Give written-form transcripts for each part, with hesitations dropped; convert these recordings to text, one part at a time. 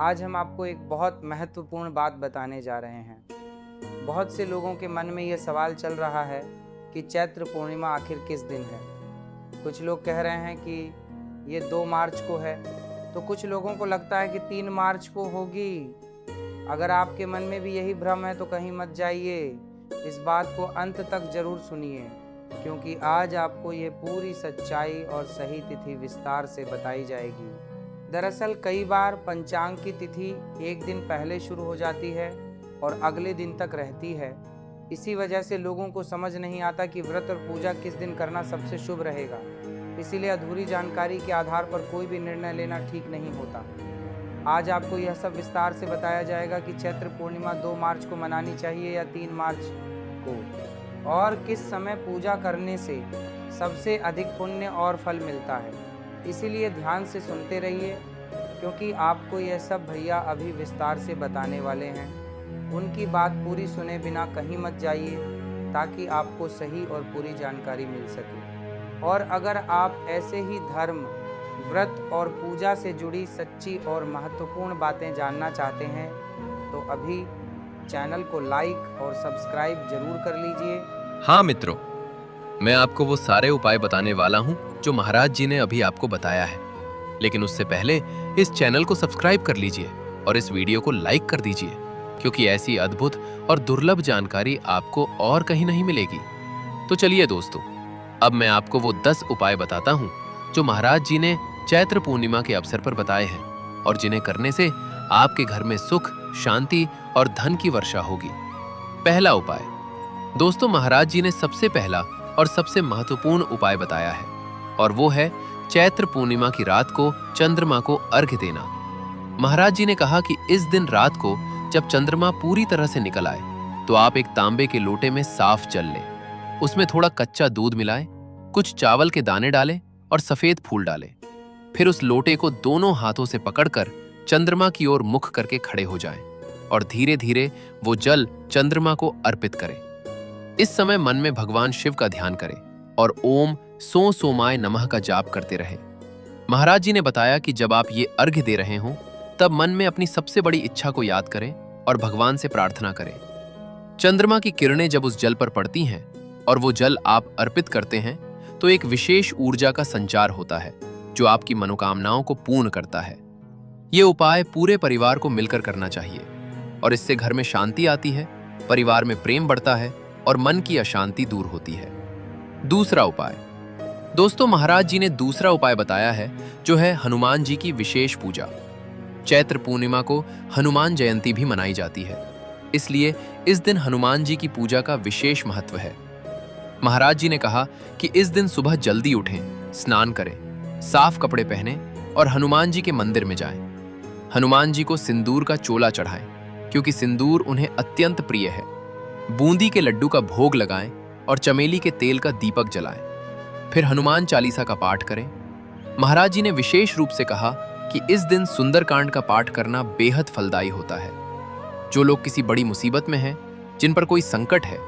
आज हम आपको एक बहुत महत्वपूर्ण बात बताने जा रहे हैं। बहुत से लोगों के मन में ये सवाल चल रहा है कि चैत्र पूर्णिमा आखिर किस दिन है। कुछ लोग कह रहे हैं कि ये 2 मार्च को है, तो कुछ लोगों को लगता है कि 3 मार्च को होगी। अगर आपके मन में भी यही भ्रम है तो कहीं मत जाइए, इस बात को अंत तक जरूर सुनिए, क्योंकि आज आपको ये पूरी सच्चाई और सही तिथि विस्तार से बताई जाएगी। दरअसल कई बार पंचांग की तिथि एक दिन पहले शुरू हो जाती है और अगले दिन तक रहती है। इसी वजह से लोगों को समझ नहीं आता कि व्रत और पूजा किस दिन करना सबसे शुभ रहेगा। इसीलिए अधूरी जानकारी के आधार पर कोई भी निर्णय लेना ठीक नहीं होता। आज आपको यह सब विस्तार से बताया जाएगा कि चैत्र पूर्णिमा 2 मार्च को मनानी चाहिए या 3 मार्च को, और किस समय पूजा करने से सबसे अधिक पुण्य और फल मिलता है। इसीलिए ध्यान से सुनते रहिए, क्योंकि आपको यह सब भैया अभी विस्तार से बताने वाले हैं। उनकी बात पूरी सुने बिना कहीं मत जाइए, ताकि आपको सही और पूरी जानकारी मिल सके। और अगर आप ऐसे ही धर्म, व्रत और पूजा से जुड़ी सच्ची और महत्वपूर्ण बातें जानना चाहते हैं तो अभी चैनल को लाइक और सब्सक्राइब जरूर कर लीजिए। हाँ मित्रों, मैं आपको वो सारे उपाय बताने वाला हूँ जो महाराज जी ने अभी आपको बताया है। लेकिन उससे पहले इस चैनल को सब्सक्राइब कर लीजिए और इस वीडियो को लाइक कर दीजिए, क्योंकि ऐसी अद्भुत और दुर्लभ जानकारी आपको और कहीं नहीं मिलेगी। तो चलिए दोस्तों, अब मैं आपको वो 10 उपाय बताता हूँ जो महाराज जी ने चैत्र पूर्णिमा के अवसर पर बताए हैं और जिन्हें करने से आपके घर में सुख, शांति और धन की वर्षा होगी। पहला उपाय, दोस्तों महाराज जी ने सबसे पहला और सबसे महत्वपूर्ण उपाय बताया है, और वो है चैत्र पूर्णिमा की रात को चंद्रमा को अर्घ्य देना। महाराज जी ने कहा कि इस दिन रात को जब चंद्रमा पूरी तरह से निकल आए तो आप एक तांबे के लोटे में साफ जल लें, उसमें थोड़ा कच्चा दूध मिलाएं, कुछ चावल के दाने डालें और सफेद फूल डालें। फिर उस लोटे को दोनों हाथों से पकड़कर चंद्रमा की ओर मुख करके खड़े हो जाएं और धीरे धीरे वो जल चंद्रमा को अर्पित करें। इस समय मन में भगवान शिव का ध्यान करें और ओम सो सोमाय नमः का जाप करते रहें। महाराज जी ने बताया कि जब आप ये अर्घ्य दे रहे हों तब मन में अपनी सबसे बड़ी इच्छा को याद करें और भगवान से प्रार्थना करें। चंद्रमा की किरणें जब उस जल पर पड़ती हैं और वो जल आप अर्पित करते हैं तो एक विशेष ऊर्जा का संचार होता है जो आपकी मनोकामनाओं को पूर्ण करता है। ये उपाय पूरे परिवार को मिलकर करना चाहिए और इससे घर में शांति आती है, परिवार में प्रेम बढ़ता है और मन की अशांति दूर होती है। दूसरा उपाय, दोस्तों महाराज जी ने दूसरा उपाय बताया है जो है हनुमान जी की विशेष पूजा। चैत्र पूर्णिमा को हनुमान जयंती भी मनाई जाती है, इसलिए इस दिन हनुमान जी की पूजा का विशेष महत्व है। महाराज जी ने कहा कि इस दिन सुबह जल्दी उठें, स्नान करें, साफ कपड़े पहनें और हनुमान जी के मंदिर में जाएं। हनुमान जी को सिंदूर का चोला चढ़ाएं, क्योंकि सिंदूर उन्हें अत्यंत प्रिय है। बूंदी के लड्डू का भोग लगाएं और चमेली के तेल का दीपक जलाएं। फिर हनुमान चालीसा का पाठ करें। महाराज जी ने विशेष रूप से कहा कि इस दिन सुंदरकांड का पाठ करना बेहद फलदायी होता है। जो लोग किसी बड़ी मुसीबत में हैं, जिन पर कोई संकट है,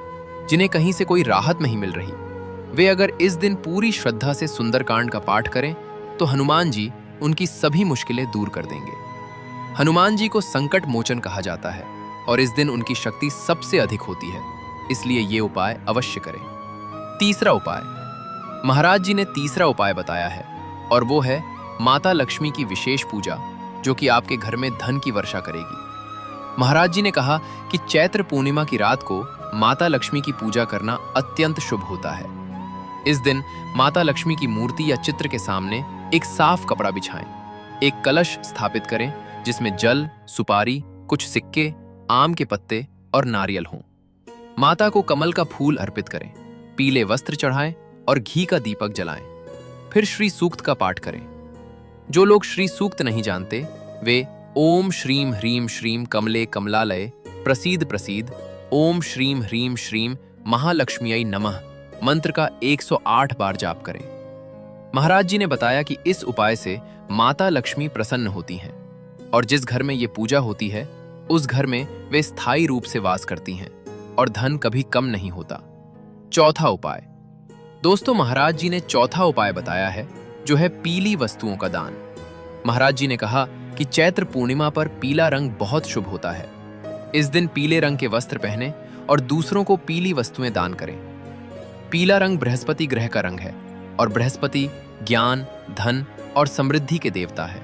जिन्हें कहीं से कोई राहत नहीं मिल रही, वे अगर इस दिन पूरी श्रद्धा से सुंदरकांड का पाठ करें तो हनुमान जी उनकी सभी मुश्किलें दूर कर देंगे। हनुमान जी को संकट मोचन कहा जाता है और इस दिन उनकी शक्ति सबसे अधिक होती है, इसलिए ये उपाय अवश्य करें। तीसरा उपाय, महाराज जी ने तीसरा उपाय बताया है और वो है माता लक्ष्मी की विशेष पूजा, जो कि आपके घर में धन की वर्षा करेगी। महाराज जी ने कहा कि चैत्र पूर्णिमा की रात को माता लक्ष्मी की पूजा करना अत्यंत शुभ होता है। इस दिन माता लक्ष्मी की मूर्ति या चित्र के सामने एक साफ कपड़ा बिछाएं, एक कलश स्थापित करें जिसमें जल, सुपारी, कुछ सिक्के, आम के पत्ते और नारियल हों। माता को कमल का फूल अर्पित करें, पीले वस्त्र चढ़ाएं और घी का दीपक जलाएं। फिर श्री सूक्त का पाठ करें। जो लोग श्री सूक्त नहीं जानते वे ओम श्रीम ह्रीम श्रीम कमले कमलालय प्रसीद प्रसीद ओम श्रीम ह्रीम श्रीम महालक्ष्म्यै नमः मंत्र का 108 बार जाप करें। महाराज जी ने बताया कि इस उपाय से माता लक्ष्मी प्रसन्न होती हैं और जिस घर में ये पूजा होती है उस घर में वे स्थायी रूप से वास करती हैं और धन कभी कम नहीं होता। चौथा उपाय, दोस्तों महाराज जी ने चौथा उपाय बताया है जो है पीली वस्तुओं का दान। महाराज जी ने कहा कि चैत्र पूर्णिमा पर पीला रंग बहुत शुभ होता है। इस दिन पीले रंग के वस्त्र पहने और दूसरों को पीली वस्तुएं दान करें। पीला रंग बृहस्पति ग्रह का रंग है और बृहस्पति ज्ञान, धन और समृद्धि के देवता है।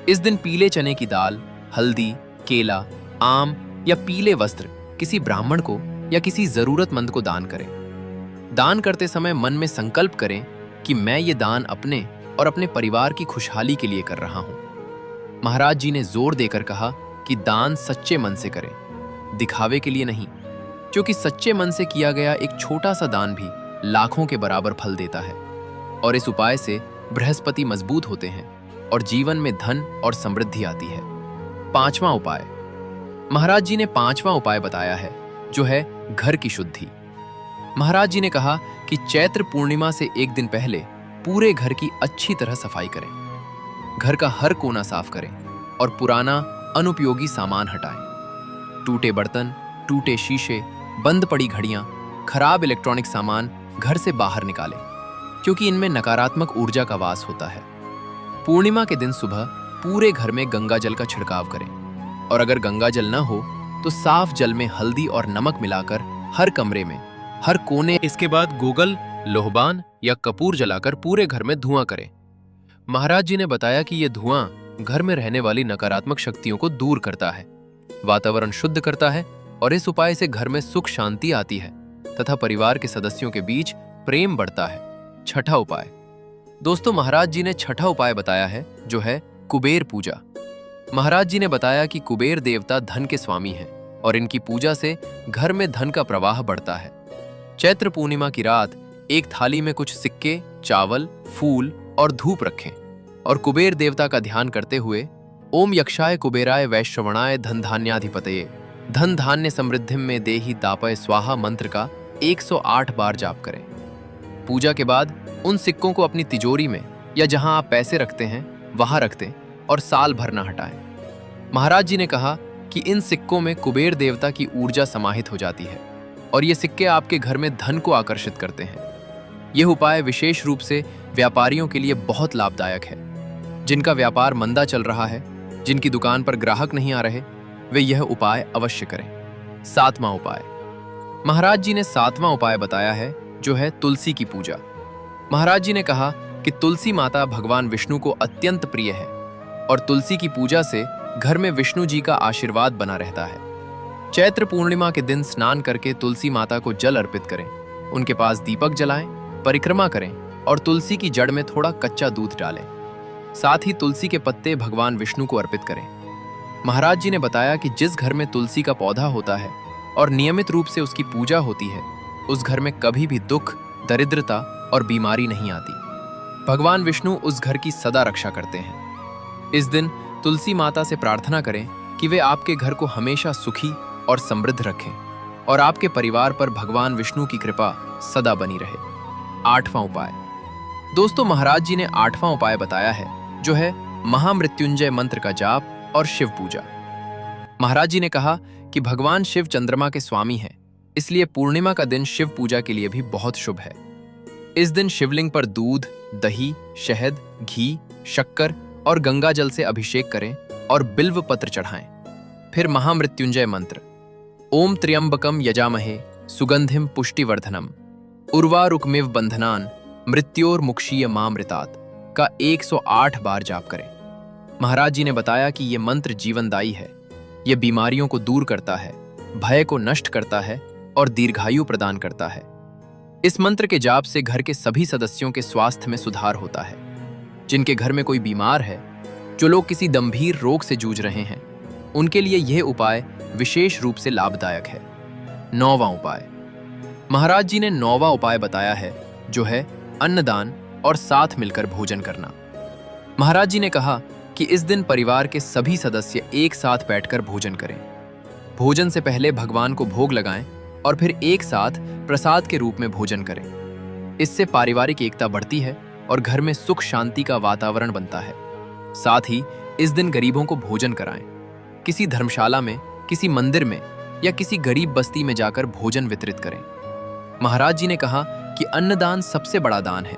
इस दिन पीले चने की दाल, हल्दी, केला, आम या पीले वस्त्र किसी ब्राह्मण को या किसी जरूरतमंद को दान करें। दान करते समय मन में संकल्प करें कि मैं ये दान अपने और अपने परिवार की खुशहाली के लिए कर रहा हूं। महाराज जी ने जोर देकर कहा कि दान सच्चे मन से करें, दिखावे के लिए नहीं, क्योंकि सच्चे मन से किया गया एक छोटा सा दान भी लाखों के बराबर फल देता है। और इस उपाय से बृहस्पति मजबूत होते हैं और जीवन में धन और समृद्धि आती है। पांचवां उपाय। महाराज जी ने पांचवां उपाय बताया है, जो है घर की शुद्धि। महाराज जी ने कहा कि चैत्र पूर्णिमा से एक दिन पहले पूरे घर की अच्छी तरह सफाई करें। घर का हर कोना साफ करें और पुराना अनुपयोगी सामान हटाएं। टूटे बर्तन, टूटे शीशे, बंद पड़ी घड़ियां, खराब इलेक्ट्रॉनिक सामान घर से बाहर निकालें, क्योंकि इनमें नकारात्मक ऊर्जा का वास होता है। पूर्णिमा के दिन सुबह पूरे घर में गंगा जल का छिड़काव करें और अगर गंगा जल न हो तो साफ जल में हल्दी और नमक मिलाकर हर कमरे में, हर कोने, इसके बाद गूगल, लोहबान या कपूर जलाकर पूरे घर में धुआं करें। महाराज जी ने बताया कि यह धुआं घर में रहने वाली नकारात्मक शक्तियों को दूर करता है, वातावरण शुद्ध करता है और इस उपाय से घर में सुख शांति आती है तथा परिवार के सदस्यों के बीच प्रेम बढ़ता है। छठा उपाय। दोस्तों, महाराज जी ने छठा उपाय बताया है, जो है कुबेर पूजा। महाराज जी ने बताया कि कुबेर देवता धन के स्वामी हैं और इनकी पूजा से घर में धन का प्रवाह बढ़ता है। चैत्र पूर्णिमा की रात एक थाली में कुछ सिक्के, चावल, फूल और धूप रखें और कुबेर देवता का ध्यान करते हुए ओम यक्षाय कुबेराय वैश्रवणाय धन धान्याधिपतये धन धान्य समृद्धिम में देहि दापय स्वाहा मंत्र का 108 बार जाप करें। पूजा के बाद उन सिक्कों को अपनी तिजोरी में या जहां आप पैसे रखते हैं वहां रख दें और साल भर न हटाएं। महाराज जी ने कहा कि इन सिक्कों में कुबेर देवता की ऊर्जा समाहित हो जाती है और ये सिक्के आपके घर में धन को आकर्षित करते हैं। यह उपाय विशेष रूप से व्यापारियों के लिए बहुत लाभदायक है। जिनका व्यापार मंदा चल रहा है, जिनकी दुकान पर ग्राहक नहीं आ रहे, वे यह उपाय अवश्य करें। सातवां उपाय। महाराज जी ने सातवां उपाय बताया है, जो है तुलसी की पूजा। महाराज जी ने कहा कि तुलसी माता भगवान विष्णु को अत्यंत प्रिय है और तुलसी की पूजा से घर में विष्णु जी का आशीर्वाद बना रहता है। चैत्र पूर्णिमा के दिन स्नान करके तुलसी माता को जल अर्पित करें, उनके पास दीपक जलाएं, परिक्रमा करें और तुलसी की जड़ में थोड़ा कच्चा दूध डालें। साथ ही तुलसी के पत्ते भगवान विष्णु को अर्पित करें। महाराज जी ने बताया कि जिस घर में तुलसी का पौधा होता है और नियमित रूप से उसकी पूजा होती है, उस घर में कभी भी दुख, दरिद्रता और बीमारी नहीं आती। भगवान विष्णु उस घर की सदा रक्षा करते हैं। इस दिन तुलसी माता से प्रार्थना करें कि वे आपके घर को हमेशा सुखी और समृद्ध रखें और आपके परिवार पर भगवान विष्णु की कृपा सदा बनी रहे। आठवां उपाय। दोस्तों, महाराज जी ने आठवां उपाय बताया है, जो है महामृत्युंजय मंत्र का जाप और शिव पूजा। महाराज जी ने कहा कि भगवान शिव चंद्रमा के स्वामी हैं, इसलिए पूर्णिमा का दिन शिव पूजा के लिए भी बहुत शुभ है। इस दिन शिवलिंग पर दूध, दही, शहद, घी, शक्कर और गंगा जल से अभिषेक करें और बिल्व पत्र चढ़ाएं। फिर महामृत्युंजय मंत्र ओम त्र्यंबकम यजामहे सुगंधिम पुष्टिवर्धनम उर्वारुकमिव बंधनान मृत्योर्मुक्षीय मामृतात का 108 बार जाप करें। महाराज जी ने बताया कि यह मंत्र जीवनदायी है। यह बीमारियों को दूर करता है, भय को नष्ट करता है और दीर्घायु प्रदान करता है। इस मंत्र के जाप से घर के सभी सदस्यों के स्वास्थ्य में सुधार होता है। जिनके घर में कोई बीमार है, जो लोग किसी गंभीर रोग से जूझ रहे हैं, उनके लिए यह उपाय विशेष रूप से लाभदायक है। नौवां उपाय। महाराज जी ने नौवां उपाय बताया है, जो है अन्नदान और साथ मिलकर भोजन करना। महाराज जी ने कहा कि इस दिन परिवार के सभी सदस्य एक साथ बैठकर भोजन करें। भोजन से पहले भगवान को भोग लगाएं और फिर एक साथ प्रसाद के रूप में भोजन करें। इससे पारिवारिक एकता बढ़ती है और घर में सुख शांति का वातावरण बनता है। साथ ही इस दिन गरीबों को भोजन कराएं। किसी धर्मशाला में, किसी मंदिर में या किसी गरीब बस्ती में जाकर भोजन वितरित करें। महाराज जी ने कहा कि अन्नदान सबसे बड़ा दान है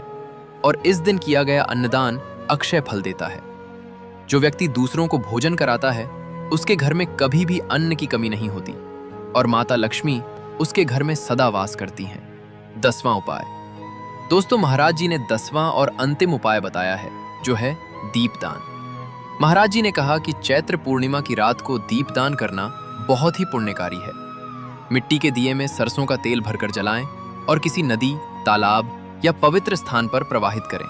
और इस दिन किया गया अन्नदान अक्षय फल देता है। जो व्यक्ति दूसरों को भोजन कराता है उसके घर में कभी भी अन्न की कमी नहीं होती और माता लक्ष्मी उसके घर में सदा वास करती हैं। 10वां उपाय। दोस्तों, महाराज जी ने 10वां और अंतिम उपाय बताया है, जो है दीपदान। महाराज जी ने कहा कि चैत्र पूर्णिमा की रात को दीपदान करना बहुत ही पुण्यकारी है। मिट्टी के दिए में सरसों का तेल भरकर जलाएं और किसी नदी, तालाब या पवित्र स्थान पर प्रवाहित करें।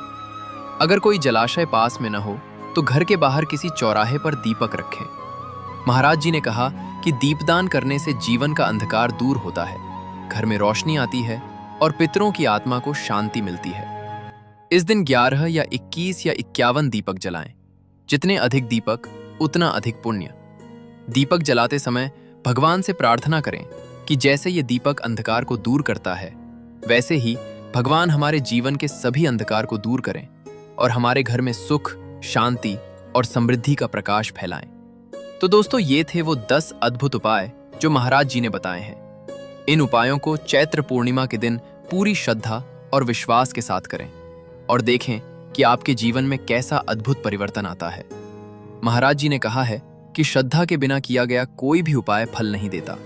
अगर कोई जलाशय पास में न हो तो घर के बाहर किसी चौराहे पर दीपक रखें। महाराज जी ने कहा कि दीपदान करने से जीवन का अंधकार दूर होता है, घर में रोशनी आती है और पितरों की आत्मा को शांति मिलती है। इस दिन 11 या 21 या 51 दीपक जलाएं। जितने अधिक दीपक उतना अधिक पुण्य। दीपक जलाते समय भगवान से प्रार्थना करें कि जैसे ये दीपक अंधकार को दूर करता है, वैसे ही भगवान हमारे जीवन के सभी अंधकार को दूर करें और हमारे घर में सुख, शांति और समृद्धि का प्रकाश फैलाएं। तो दोस्तों, ये थे वो 10 अद्भुत उपाय जो महाराज जी ने बताए हैं। इन उपायों को चैत्र पूर्णिमा के दिन पूरी श्रद्धा और विश्वास के साथ करें और देखें कि आपके जीवन में कैसा अद्भुत परिवर्तन आता है। महाराज जी ने कहा है कि श्रद्धा के बिना किया गया कोई भी उपाय फल नहीं देता।